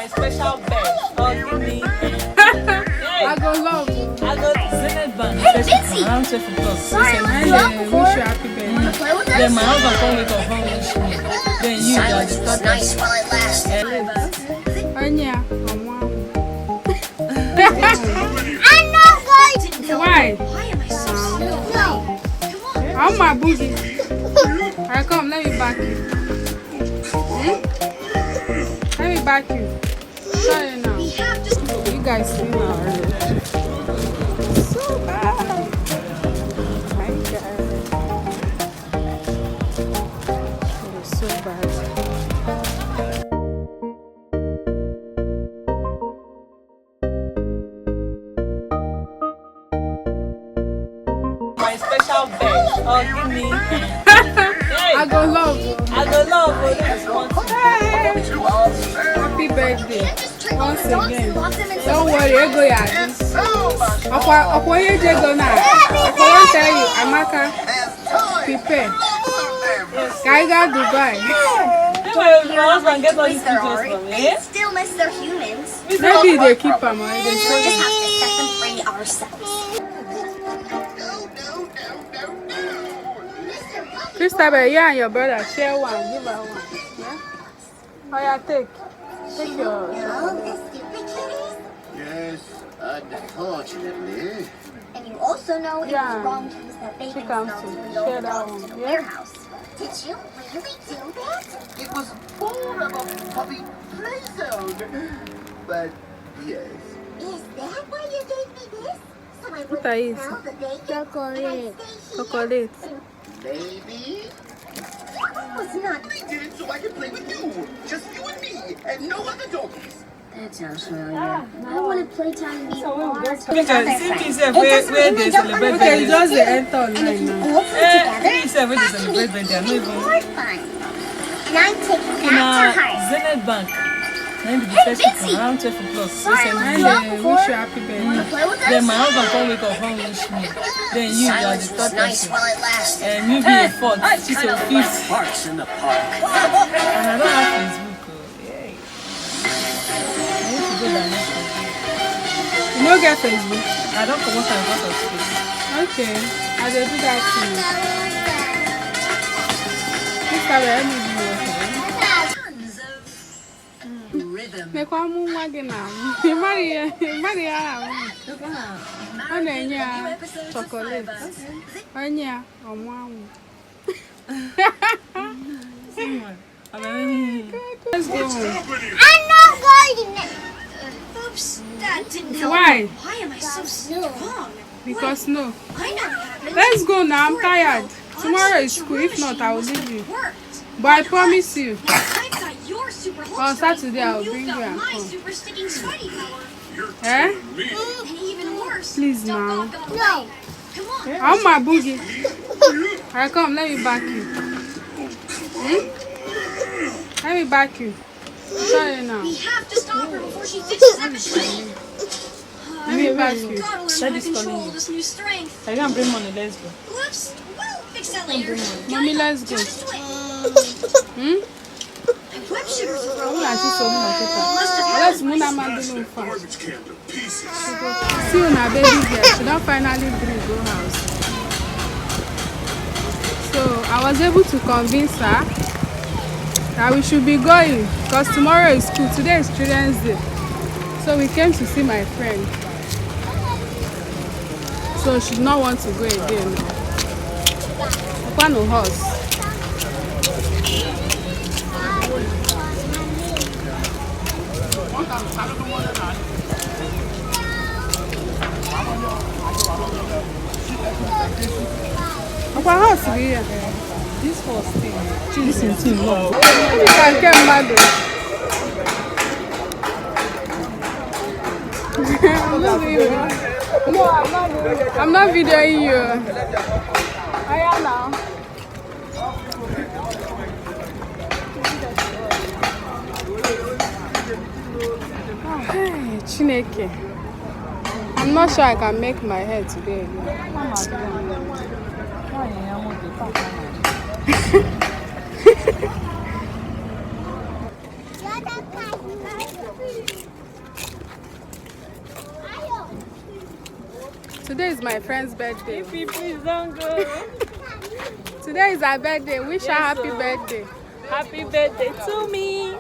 special bed. Oh, give me. I go love you. I go to Zenith Bank. Around 12 o'clock. And wish you happy birthday. Then my husband come wake up home wish me. Then you are the third Nice while it lasted. Anya, I'm not going to. Why? Why am I so slow? No. Come on. I'm my boogie. Alright, come, let me back you. Let me back you. Sorry now. We have to. You guys see now already. So bad. My God. It is so bad. My special bed. Oh, give me. I go love you. I go love for this one. Happy birthday. Once again. Don't worry, I go yard. Ọ̀pọ̀ yẹn jẹ́ gan-an. I won't tell you, Amaka, prepare. Kaiga Dubai. Anyway, my husband get all these pictures from me. Still miss their humans. Maybe they keep them. We just have to set them free ourselves. Christabel, you and your brother share one. Give her one. Yeah? Oh, yeah, take yours. Oh, the stupid kitties. Yes, unfortunately. And you also know it Yeah. was wrong to use that She bathing comes smell to to share lure that dogs one. to the Yeah. warehouse. Did you really do that? It was more of a puppy play zone. But yes. Is that why you gave me this? So I What wouldn't are you smell the bacon? Chocolate. And I'd stay here? Chocolate. Maybe. That was not. I did it so I could play with you. Just you and me, and no other donkeys. That sounds familiar. I want to play time and be all Because see himself where they celebrate Okay, birthday. just the enter online now. all play together. Himself where they celebrate birthday. I'm not even More fun. And I'm taking in that to a heart. Zenith Bank. Then the first people around 12 o'clock. And wish you happy birthday. Play with Then us? my husband come wake up home wish me. Then you are the Silence was third nice person. while it lasted. And you be a fourth. She's a fifth. Parks in the park. And I don't have Facebook. Yay. I need to go down next week. You no get Facebook? I don't come out and go to space. Okay, I will do that too. Christabel, let me do your hair. Make one more wagon now. Maria, Anya, chocolate. Anya, on one. Let's go home. I'm not going. Oops, that didn't help. Why? Why am I so strong? Because no. I know what happened. Let's go now. I'm tired. Tomorrow is school. If not, I will leave you. Worked. But I promise you. I've got your super On hold Saturday, I'll You've bring got you at my home. super sticking sweaty power. Eh? And even worse. Please, don't now. go away. Come on. I'm my boogie. Alright, come. Let me back you. Let me back you. Sorry now. We have to stop her before she ditches that machine. Let me back you. Gotta learn how to control this new strength. I can't bring money, let's go. Whoops. We'll fix that later. Mommy, let's go. Time to switch. Hmm? My web shooters are Who broken. are you so much? Must have Let's move that man do no fast. See you now, baby girl. She don't finally bring go house. So I was able to convince her that we should be going because tomorrow is school. Today is Children's Day. So we came to see my friend. So she did not want to go again. Open no horse. Open horse here. This horse thing. Listen to him. You can get mad. I'm not videoing. No, I'm not videoing you. I am now. Hey, Chineke. I'm not sure I can make my hair today. Today is my friend's birthday. If you please don't go. Today is her birthday. Wish her Yes, happy sir. birthday. Happy birthday to me.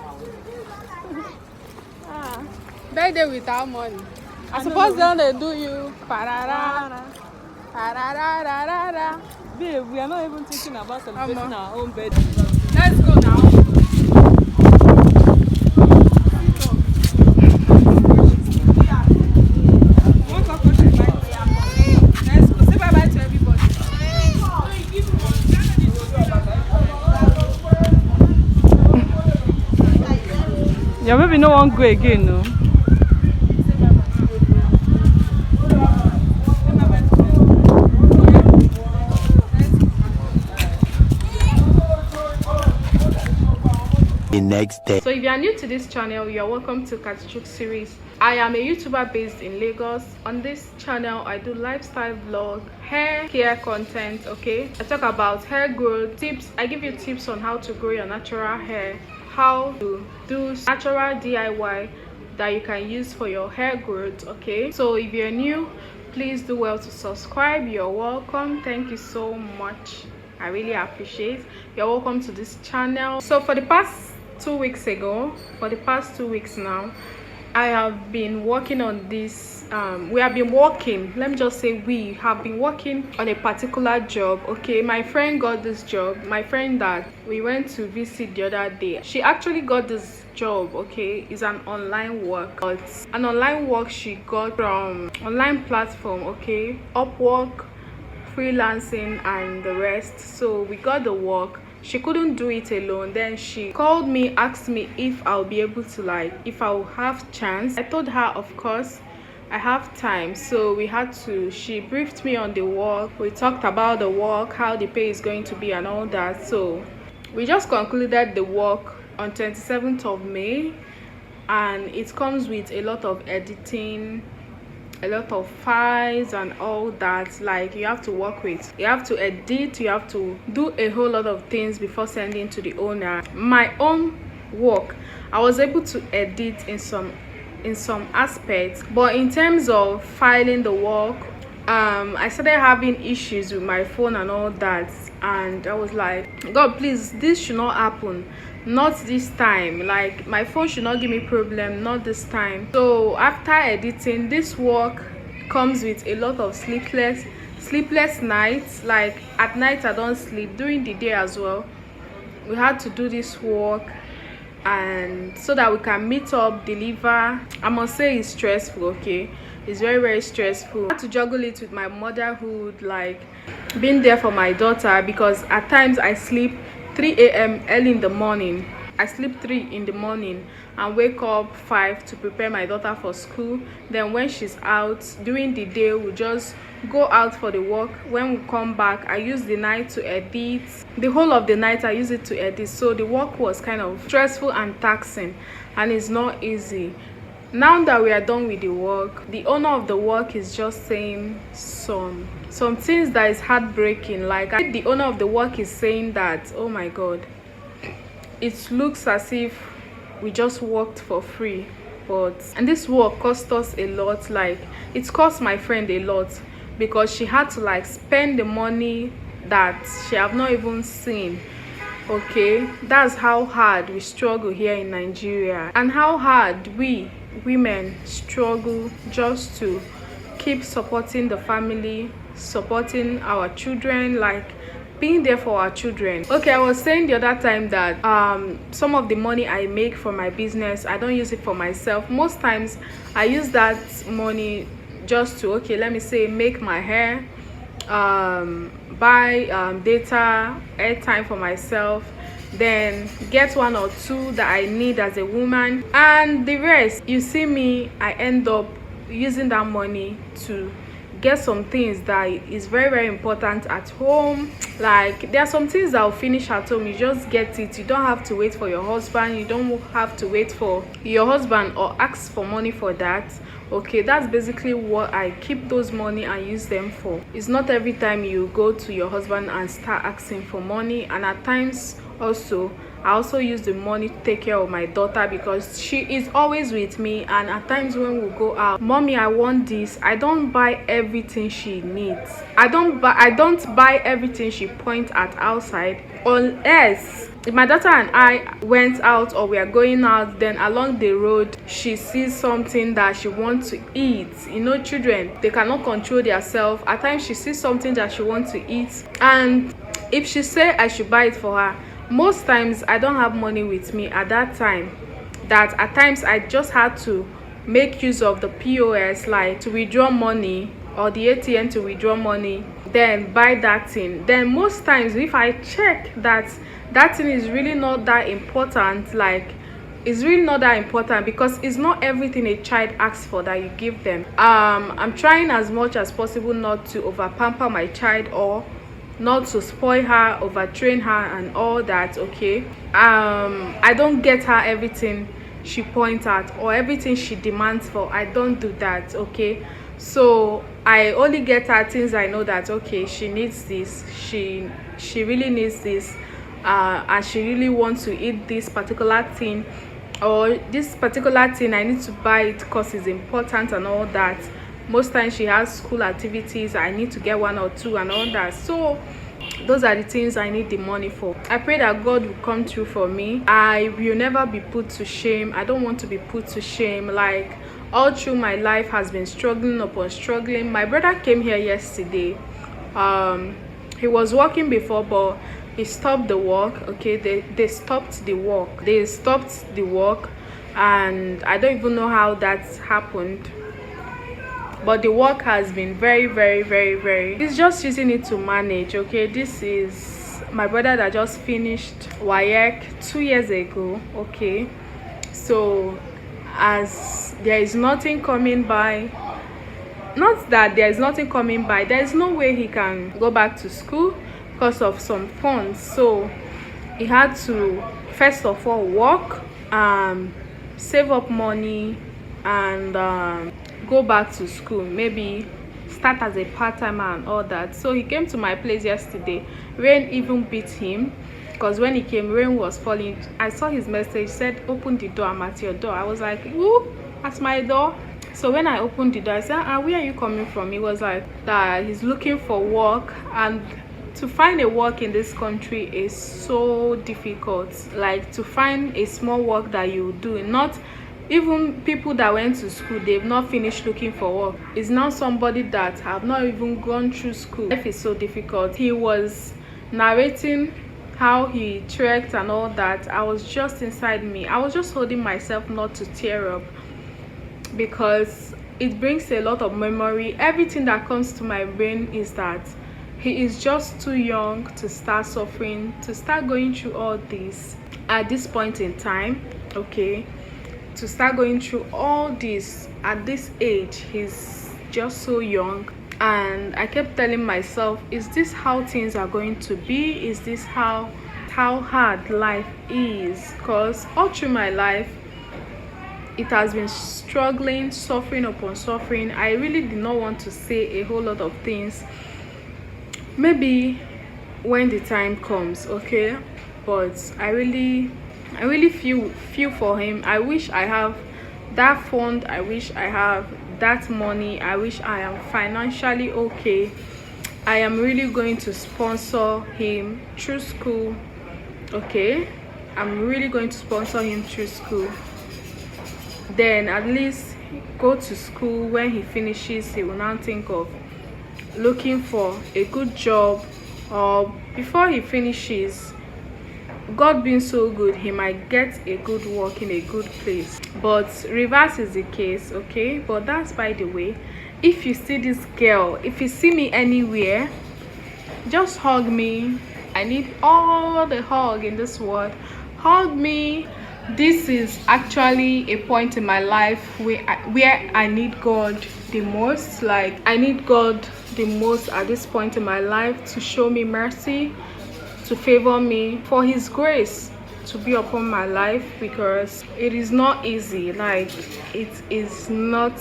Birthday without money. I suppose they do you. Parara. Pararararara. Babe, we are not even thinking about celebrating our own birthday. Let's go now. Let's go. Say bye bye to everybody. Your baby no one go again, no. The next day. So if you are new to this channel, you are welcome to Katichuk series. I am a YouTuber based in Lagos. On this channel, I do lifestyle vlog, hair care content. Okay, I talk about hair growth tips. I give you tips on how to grow your natural hair, how to do natural DIY that you can use for your hair growth. Okay, so if you're new, please do well to subscribe. You're welcome. Thank you so much. I really appreciate. You're welcome to this channel. So for the past 2 weeks now, I have been working on this. We have been working, let me just say we have been working on a particular job. Okay, my friend got this job. My friend that we went to visit the other day, she actually got this job. Okay, it's an online work, but an online work she got from online platform. Okay, Upwork, freelancing and the rest. So we got the work. She couldn't do it alone. Then she called me, asked me if I'll be able to, if I'll have chance. I told her of course I have time. So we had to, she briefed me on the work. We talked about the work, how the pay is going to be and all that. So we just concluded the work on 27th of May, and it comes with a lot of editing, a lot of files and all that. Like, you have to work with, you have to edit, you have to do a whole lot of things before sending to the owner. My own work, I was able to edit in some aspects, but in terms of filing the work, I started having issues with my phone and all that, and I was like, God, please, this should not happen, not this time. Like, my phone should not give me problem, not this time. So after editing, this work comes with a lot of sleepless nights. Like, at night I don't sleep, during the day as well. We had to do this work, and so that we can meet up, deliver. I must say it's stressful. Okay, it's very, very stressful. I had to juggle it with my motherhood, like being there for my daughter, because at times I sleep 3 a.m. early in the morning. I sleep 3 in the morning and wake up 5 to prepare my daughter for school. Then when she's out during the day, we just go out for the work. When we come back, I use the night to edit. The whole of the night I use it to edit. So the work was kind of stressful and taxing, and it's not easy. Now that we are done with the work, the owner of the work is just saying some things that is heartbreaking. Like, the owner of the work is saying that, oh my God, it looks as if we just worked for free, and this work cost us a lot. Like, it cost my friend a lot, because she had to spend the money that she have not even seen. Okay, that's how hard we struggle here in Nigeria, and how hard we women struggle just to keep supporting the family, supporting our children, like being there for our children. Okay, I was saying the other time that some of the money I make from my business, I don't use it for myself. Most times I use that money just to, okay, let me say, make my hair, buy data, airtime for myself, then get 1 or 2 that I need as a woman, and the rest, you see me, I end up using that money to get some things that is very, very important at home. Like, there are some things that will finish at home, you just get it. You don't have to wait for your husband, you don't have to wait for your husband or ask for money for that. Okay, that's basically what I keep those money and use them for. It's not every time you go to your husband and start asking for money, and at times also I also use the money to take care of my daughter because she is always with me. And at times when we go out, mommy, I want this, I don't buy everything she needs. I don't buy everything she points at outside, unless if my daughter and I went out or we are going out, then along the road she sees something that she wants to eat. You know, children, they cannot control themselves. At times she sees something that she wants to eat, and if she say I should buy it for her, most times I don't have money with me at that time, that at times I just had to make use of the POS, like to withdraw money, or the ATM to withdraw money, then buy that thing. Then most times if I check that that thing is really not that important, like it's really not that important, because it's not everything a child asks for that you give them. I'm trying as much as possible not to over pamper my child, or not to spoil her, overtrain her and all that. Okay, I don't get her everything she points at or everything she demands for. I don't do that. Okay, so I only get her things I know that okay, she needs this, she really needs this, and she really wants to eat this particular thing, or this particular thing I need to buy it because it's important and all that. Most times she has school activities, I need to get 1 or 2 and all that. So those are the things I need the money for. I pray that God will come through for me. I will never be put to shame. I don't want to be put to shame. Like, all through my life has been struggling upon struggling. My brother came here yesterday. He was working before, but he stopped the work. Okay, they stopped the work, and I don't even know how that happened, but the work has been very, he's just using it to manage. Okay, this is my brother that just finished WAEC 2 years ago. Okay, so as there is nothing coming by, not that there is nothing coming by, there is no way he can go back to school because of some funds. So he had to first of all work, save up money, and go back to school, maybe start as a part-timer and all that. So he came to my place yesterday. Rain even beat him, because when he came, rain was falling. I saw his message, said open the door, I'm at your door. I was like, who at my door? So when I opened the door, I said, where are you coming from? He was like that he's looking for work, and to find a work in this country is so difficult. Like, to find a small work that you do, not even people that went to school, they've not finished looking for work. It's now somebody that have not even gone through school. Life is so difficult. He was narrating how he trekked and all that. I was just inside me, I was just holding myself not to tear up, because it brings a lot of memory. Everything that comes to my brain is that he is just too young to start suffering, to start going through all this at this point in time. Okay, to start going through all this at this age, he's just so young. And I kept telling myself, is this how things are going to be? Is this how hard life is? Because all through my life it has been struggling, suffering upon suffering. I really did not want to say a whole lot of things, maybe when the time comes. Okay, but I really feel for him. I wish I have that fund, I wish I have that money, I wish I am financially okay. I am really going to sponsor him through school. Okay, I'm really going to sponsor him through school. Then at least go to school. When he finishes, he will now think of looking for a good job, or before he finishes, God being so good, he might get a good work in a good place. But reverse is the case. Okay, but that's by the way. If you see this girl, if you see me anywhere, just hug me. I need all the hug in this world. Hug me. This is actually a point in my life where I need God the most. Like, I need God the most at this point in my life to show me mercy, to favor me, for his grace to be upon my life, because it is not easy. Like, it is not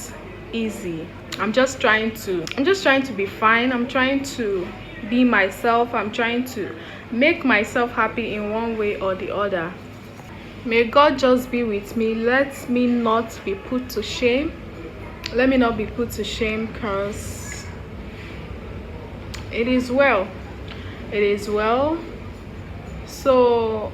easy. I'm just trying to be fine. I'm trying to be myself. I'm trying to make myself happy in one way or the other. May God just be with me. Let me not be put to shame. Let me not be put to shame, because it is well. It is well. So